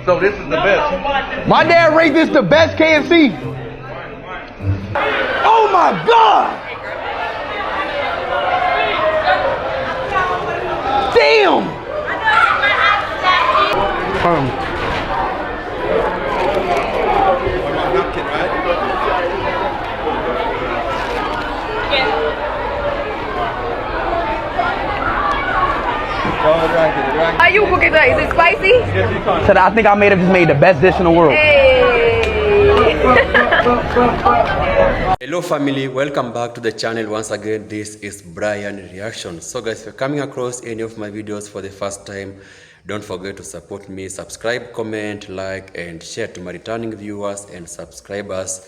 So this is the best. My dad rated this the best KFC. Oh my God! Damn! Are you cooking that? Is it spicy? Said I think I just made the best dish in the world. Hey. Hello family, welcome back to the channel once again. This is Brian Reaction. So guys, if you're coming across any of my videos for the first time, don't forget to support me, subscribe, comment, like and share to my returning viewers and subscribers.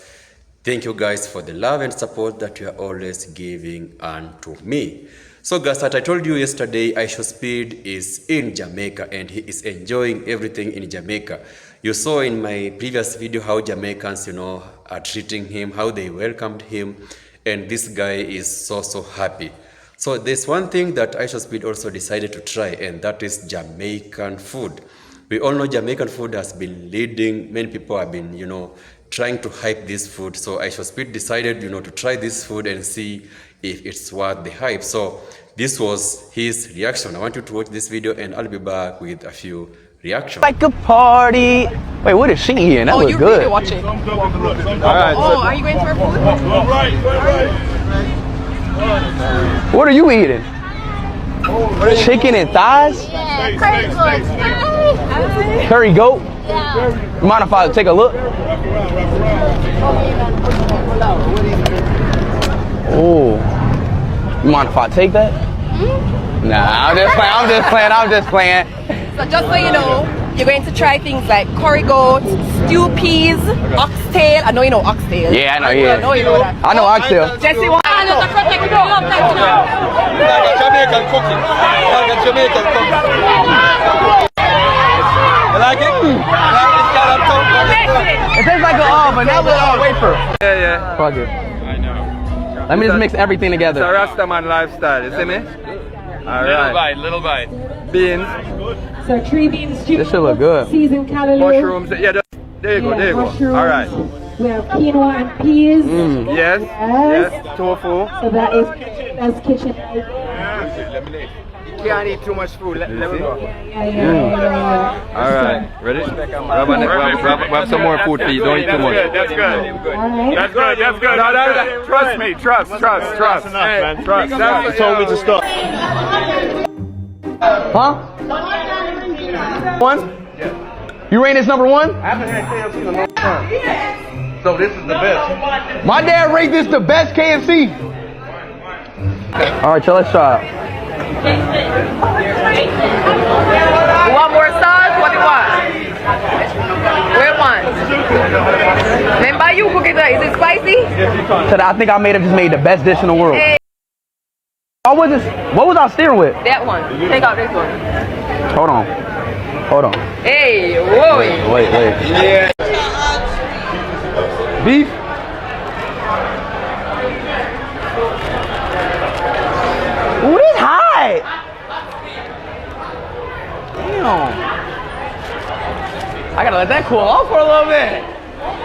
Thank you guys for the love and support that you are always giving unto me. So guys, as I told you yesterday, Aisho Speed is in Jamaica and he is enjoying everything in Jamaica. You saw in my previous video how Jamaicans, are treating him, how they welcomed him, and this guy is so happy. So there's one thing that Aisho Speed also decided to try, and that is Jamaican food. We all know Jamaican food has been leading, many people have been, trying to hype this food. So Aisho Speed decided, to try this food and see if it's worth the hype. So this was his reaction. I want you to watch this video and I'll be back with a few reactions. Like a party. Wait, what is she eating? That looks good. Really watching. All right. Oh, are you going to our food? Right. What are you eating? Chicken and thighs? Yeah, curry goat. Curry goat? Yeah. You mind if I take a look? Oh. You mind if I take that? Nah, I'm just playing. So just so you know, you're going to try things like curry goat, stew peas, oxtail. I know you know oxtail. Yeah, I know, yeah. I know you know that. I know oxtail. Jesse, what? Jamaican cooking. Jamaican cooking. You like it? It tastes like a vanilla wafer. Yeah. Fuck it. I know. Let me just mix everything together. It's a Rastaman lifestyle, you see me? Alright. Little bite. Beans. So tree beans, This should look good. seasoned callaloo. Mushrooms. Yeah, there you go. Mushrooms. Alright. We have quinoa and peas. Yes. Tofu. So that's kitchen. You can't eat too much food. Let me go. Yeah. Alright. Ready? Grab some more food, please. Don't eat too much. That's good. Alright. That's good. No, trust me. Trust. Hey, trust. That's told me to stop. Huh? One? You rate this number one? I haven't had KFC in a long time. So this is the best. My dad rated this the best KFC. All right, so let's try it. You want more sauce? What do you want? Where one? Remember you cooking that? Is it spicy? Said I think I just made the best dish in the world. Hey. What was I steering with? That one. Take out this one. Hold on. Hey, whoa. Wait. Yeah. Beef? Ooh, this hot. Damn. I gotta let that cool off for a little bit.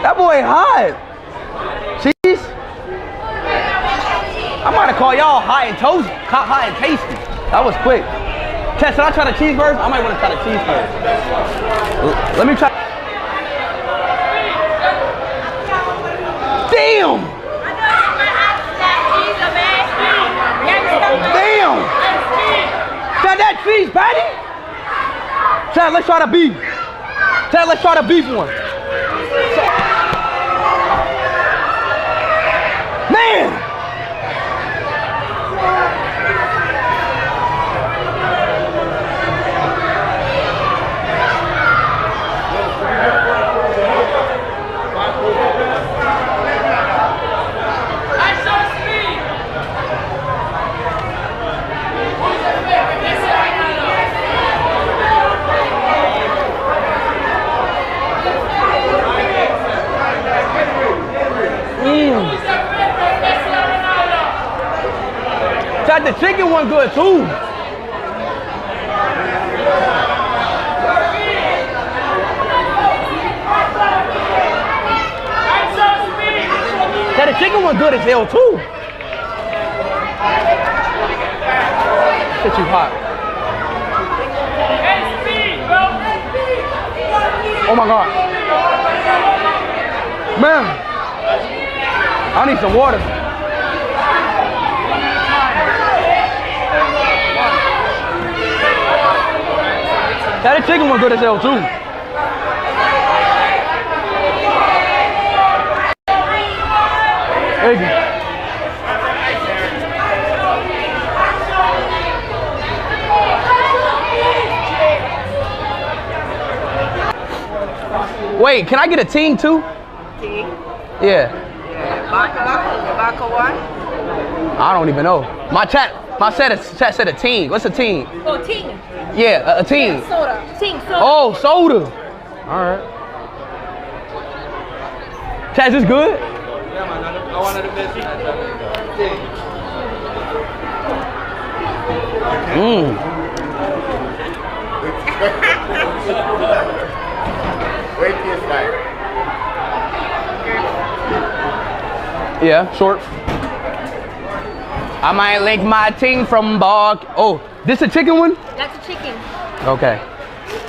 That boy hot. Cheese? I might have called y'all hot and tasty. That was quick. Tess, should I try the cheese first? I might want to try the cheese first. Let me try. Damn! Damn! Chad, that cheese patty? Chad, let's try the beef. Chad, let's try the beef one. Man! The chicken one good too. one good as hell too. Shit too hot. Oh my God. Man, I need some water. That chicken was good as hell too. Thank you. Wait, can I get a team too? Team? Yeah. Vodka one? I don't even know. My chat said a team. What's a team? Oh, team. Yeah, a team. Soda. Team soda. Oh, soda. All right. Chat, is this good? Yeah, man, I wanted the best. Wait till it's like. Yeah, short. I might link my team from Bog. Oh, this a chicken one? That's a chicken. Okay.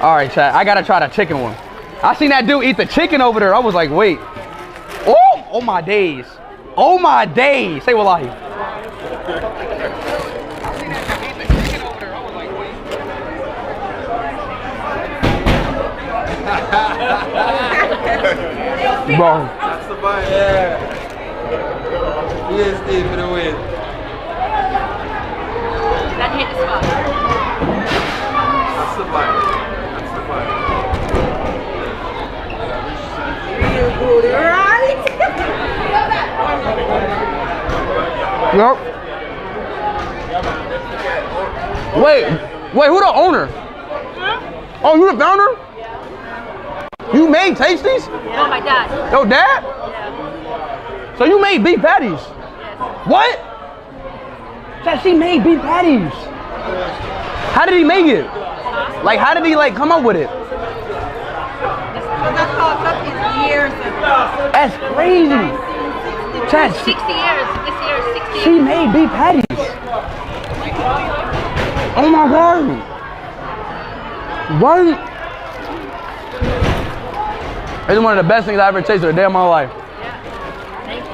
All right, chat. I gotta try the chicken one. I seen that dude eat the chicken over there. I was like, wait. Oh my days. Oh my days. Say wallahi. Bro. That's the vibe. Yeah. USD for the win. That hit the spot. That's the vibe. That's the vibe. Real good, right? Yep. Wait, who the owner? Oh, you the founder? You made Tasties? Oh, my dad. Yo, dad? Yeah. So you made beef patties? Yes. What? That she made beef patties. How did he make it? Like, how did he like come up with it? That's all took his years ago. That's crazy. Chad, 60 years. This year is 60 years. she made beef patties. Oh my God. What? It's one of the best things I ever tasted a day of my life. Yeah. Thank you.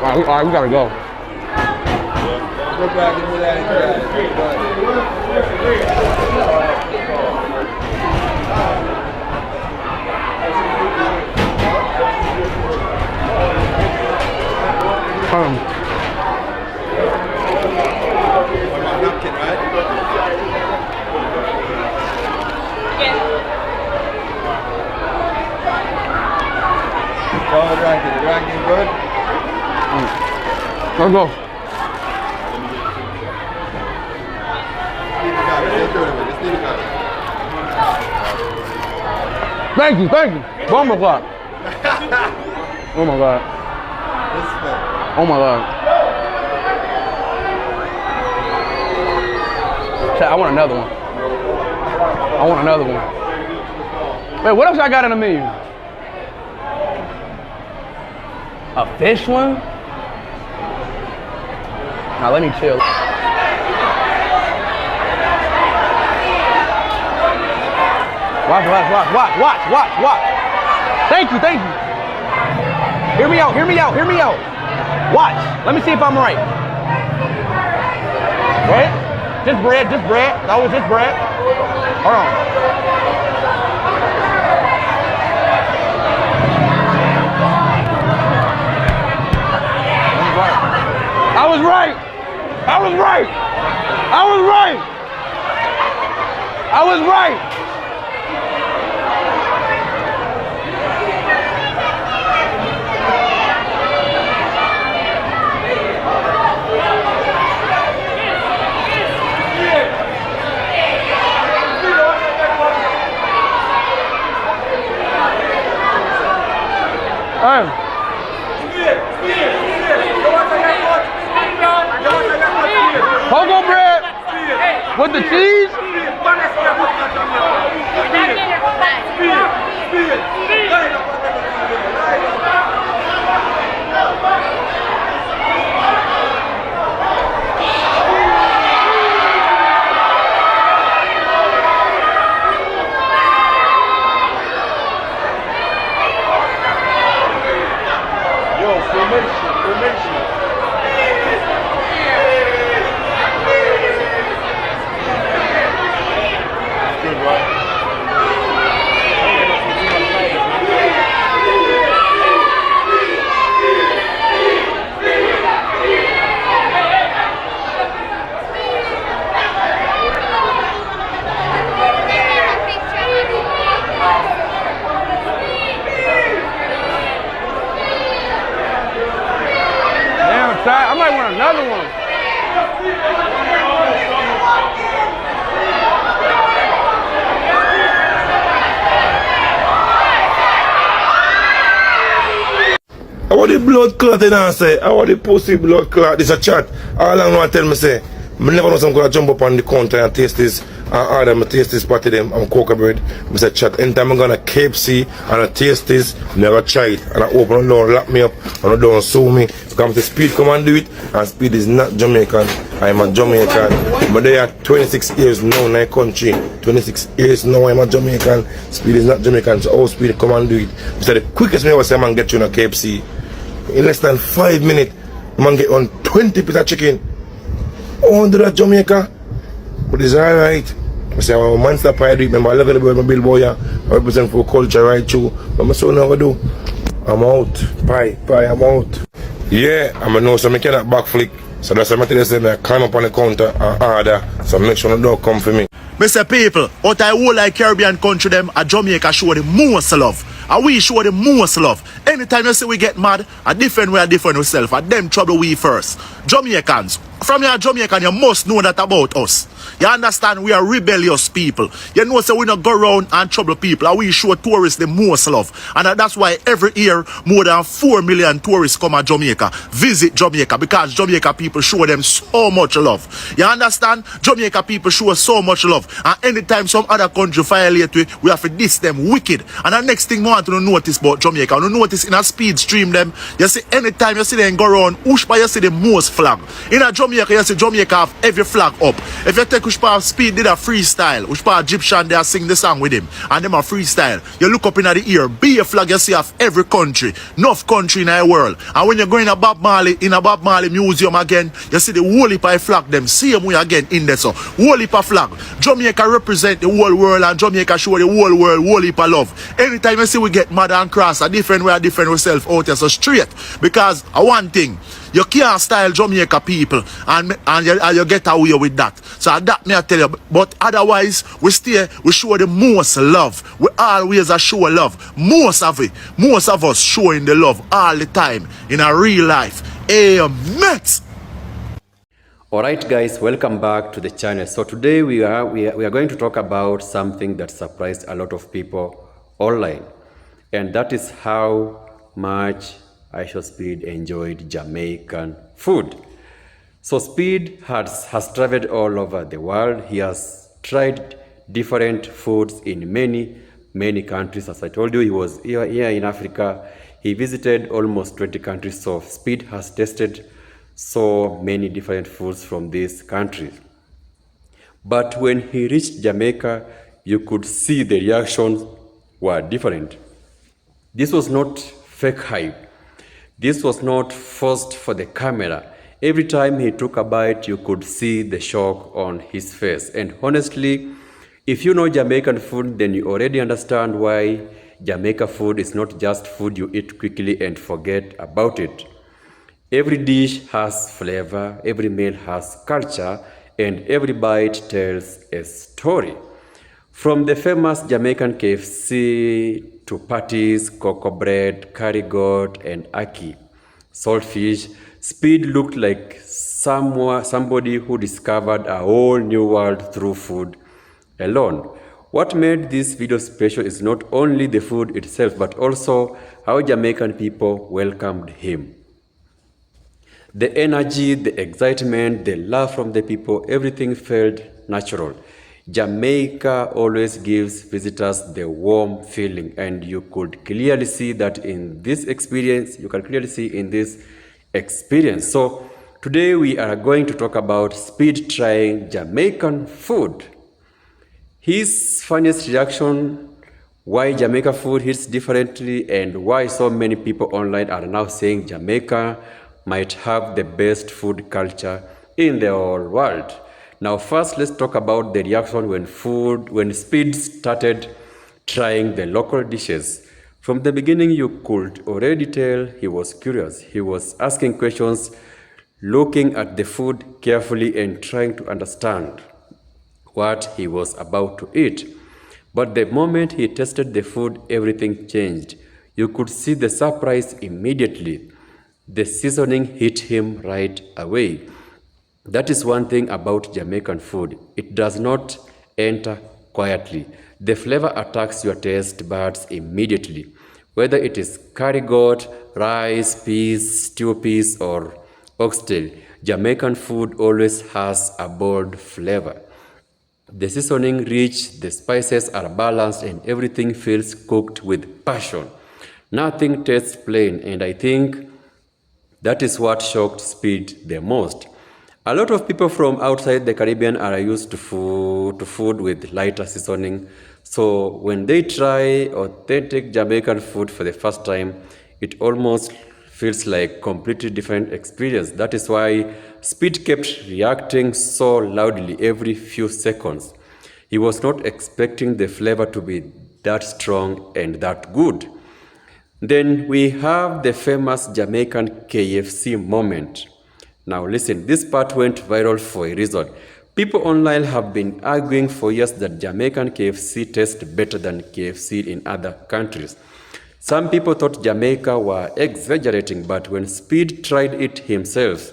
All right, we gotta go. Go back and do that napkin, right? Oh, ranking good. Let's go. Thank you. Bomber clock. Oh my God. Oh my God. Chat, I want another one. Wait, what else I got in the menu? A fish one? Now let me chill. Watch. Thank you. Hear me out. Watch. Let me see if I'm right. Right? Just bread. That was just bread. Hold on. I was right. Pogo bread with the cheese. blood clot in I say, I want the pussy blood clot. This a chat. All I want to tell me say, I never know some gonna jump up on the counter and taste this and order me taste this party them and cocoa bread. I say chat. Anytime I'm gonna KFC and I taste this, never try it. And I open the door, lock me up, and I don't sue me. Come to Speed, come and do it. And Speed is not Jamaican. I'm a Jamaican. But they are 26 years now in my country. 26 years now I'm a Jamaican. Speed is not Jamaican. So all Speed, come and do it. So the quickest way I say, man, get you in a KFC. In less than 5 minutes, man get on 20 pieces of chicken. Under that Jamaica. But it's alright. I say, I'm a monster pie, remember, I look at the boy, my billboy, I represent for culture right through. But my son never do. I'm out. Pie, I'm out. Yeah, I'm a know, so I cannot backflip. So that's why I tell you, say, I climb up on the counter and order. So make sure the dog come for me. Mr. People, out I whole like Caribbean country them, a Jamaica show the most love. And we show the most love. Anytime you see we get mad, a different way, a different ourselves. And them trouble we first. Jamaicans, from your Jamaican, you must know that about us. You understand? We are rebellious people. You know, so we don't go around and trouble people. And we show tourists the most love. And that's why every year, more than 4 million tourists come to Jamaica, visit Jamaica, because Jamaica people show them so much love. You understand? Jamaica people show us so much love. And anytime some other country violate we have to diss them wicked. And the next thing we want to notice about Jamaica, you notice in a speed stream them, you see anytime you see them go around, Ushpa you see the most flag. In a Jamaica, you see Jamaica have every flag up. If you take Ushpa Speed did a freestyle, Ushpa Egyptian, they sing the song with him, and them a freestyle. You look up in the ear, be a flag you see of every country, enough country in the world. And when you go in a Bob Marley museum again, you see the whole heap of flag them, same way again in there. So whole heap of flag. Jamaica represent the whole world, and Jamaica show the whole world whole heap of love. Anytime you see we get mad and cross, a different way, a different ourselves out there, so straight. Because one thing, you can't style Jamaica people and you get away with that. So that me I tell you. But otherwise, we show the most love. We always show love. Most of us showing the love all the time in a real life. Amen. Alright guys, welcome back to the channel. So today we are going to talk about something that surprised a lot of people online. And that is how much Aisha Speed enjoyed Jamaican food. So Speed has traveled all over the world. He has tried different foods in many countries. As I told you, he was here in Africa. He visited almost 20 countries. So Speed has tasted so many different foods from these countries. But when he reached Jamaica, you could see the reactions were different. This was not fake hype. This was not forced for the camera. Every time he took a bite, you could see the shock on his face. And honestly, if you know Jamaican food, then you already understand why Jamaica food is not just food you eat quickly and forget about it. Every dish has flavor, every meal has culture, and every bite tells a story. From the famous Jamaican KFC to patties, cocoa bread, curry goat, and ackee, saltfish, Speed looked like somebody who discovered a whole new world through food alone. What made this video special is not only the food itself, but also how Jamaican people welcomed him. The energy, the excitement, the love from the people, everything felt natural. Jamaica always gives visitors the warm feeling, and you could clearly see that in this experience. So today we are going to talk about Speed trying Jamaican food. His funniest reaction, why Jamaica food hits differently, and why so many people online are now saying Jamaica might have the best food culture in the whole world. Now first, let's talk about the reaction when Speed started trying the local dishes. From the beginning, you could already tell he was curious. He was asking questions, looking at the food carefully and trying to understand what he was about to eat. But the moment he tasted the food, everything changed. You could see the surprise immediately. The seasoning hit him right away. That is one thing about Jamaican food. It does not enter quietly. The flavor attacks your taste buds immediately. Whether it is curry goat, rice, peas, stew peas, or oxtail, Jamaican food always has a bold flavor. The seasoning rich, the spices are balanced, and everything feels cooked with passion. Nothing tastes plain, and I think that is what shocked Speed the most. A lot of people from outside the Caribbean are used to food with lighter seasoning, so when they try authentic Jamaican food for the first time, it almost feels like completely different experience. That is why Speed kept reacting so loudly every few seconds. He was not expecting the flavor to be that strong and that good. Then we have the famous Jamaican KFC moment. Now listen, this part went viral for a reason. People online have been arguing for years that Jamaican KFC tastes better than KFC in other countries. Some people thought Jamaica were exaggerating, but when Speed tried it himself,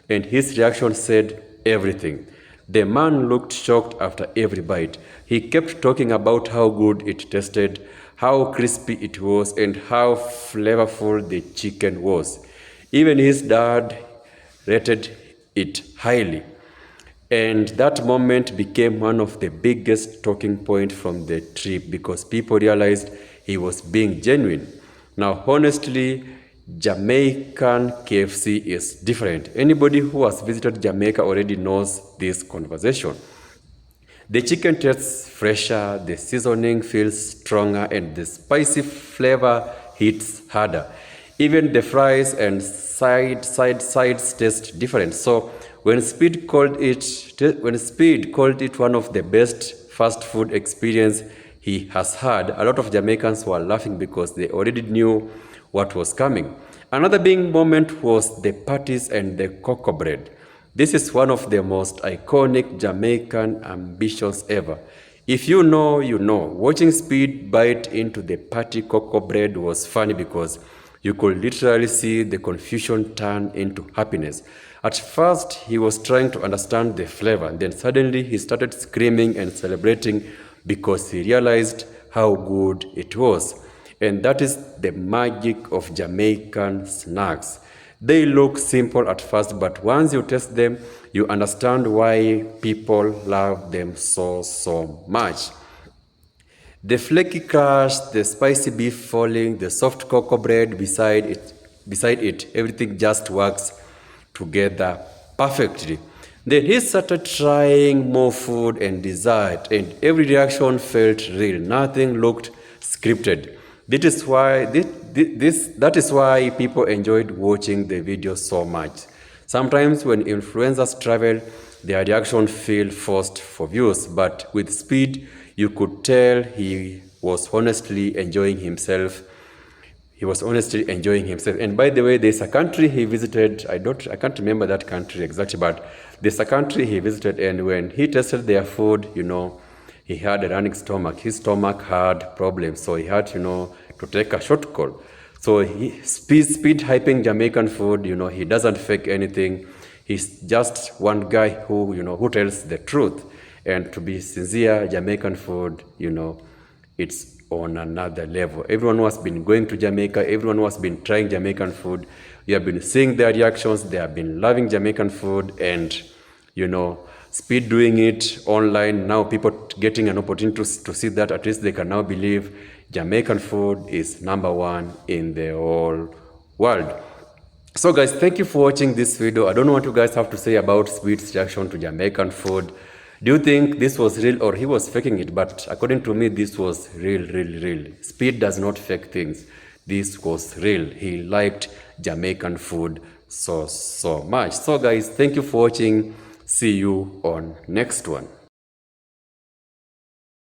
and his reaction said everything. The man looked shocked after every bite. He kept talking about how good it tasted, how crispy it was, and how flavorful the chicken was. Even his dad rated it highly. And that moment became one of the biggest talking points from the trip because people realized he was being genuine. Now, honestly, Jamaican KFC is different. Anybody who has visited Jamaica already knows this conversation. The chicken tastes fresher, the seasoning feels stronger, and the spicy flavor hits harder. Even the fries and sides taste different. So when Speed called it one of the best fast food experience he has had, a lot of Jamaicans were laughing because they already knew what was coming. Another big moment was the patties and the cocoa bread. This is one of the most iconic Jamaican ambitions ever. If you know, you know. Watching Speed bite into the patty cocoa bread was funny because you could literally see the confusion turn into happiness. At first, he was trying to understand the flavor. Then suddenly, he started screaming and celebrating because he realized how good it was. And that is the magic of Jamaican snacks. They look simple at first, but once you taste them, you understand why people love them so much. The flaky crust, the spicy beef falling, the soft cocoa bread beside it, everything just works together perfectly. Then he started trying more food and dessert, and every reaction felt real. Nothing looked scripted. That is why people enjoyed watching the video so much. Sometimes when influencers travel, their reaction feel forced for views, but with Speed, you could tell he was honestly enjoying himself. And by the way, there's a country he visited. I can't remember that country exactly, but there's a country he visited, and when he tasted their food, he had a running stomach. His stomach had problems, so he had, to take a short call. So Speed hyping Jamaican food, he doesn't fake anything. He's just one guy who tells the truth. And to be sincere, Jamaican food, it's on another level. Everyone who has been going to Jamaica, everyone who has been trying Jamaican food, you have been seeing their reactions, they have been loving Jamaican food, and, Speed doing it online. Now people getting an opportunity to see that at least they can now believe Jamaican food is #1 in the whole world. So guys, thank you for watching this video. I don't know what you guys have to say about Speed's reaction to Jamaican food. Do you think this was real or he was faking it? But according to me, this was real. Speed does not fake things. This was real. He liked Jamaican food so much. So guys, thank you for watching. See you on next one.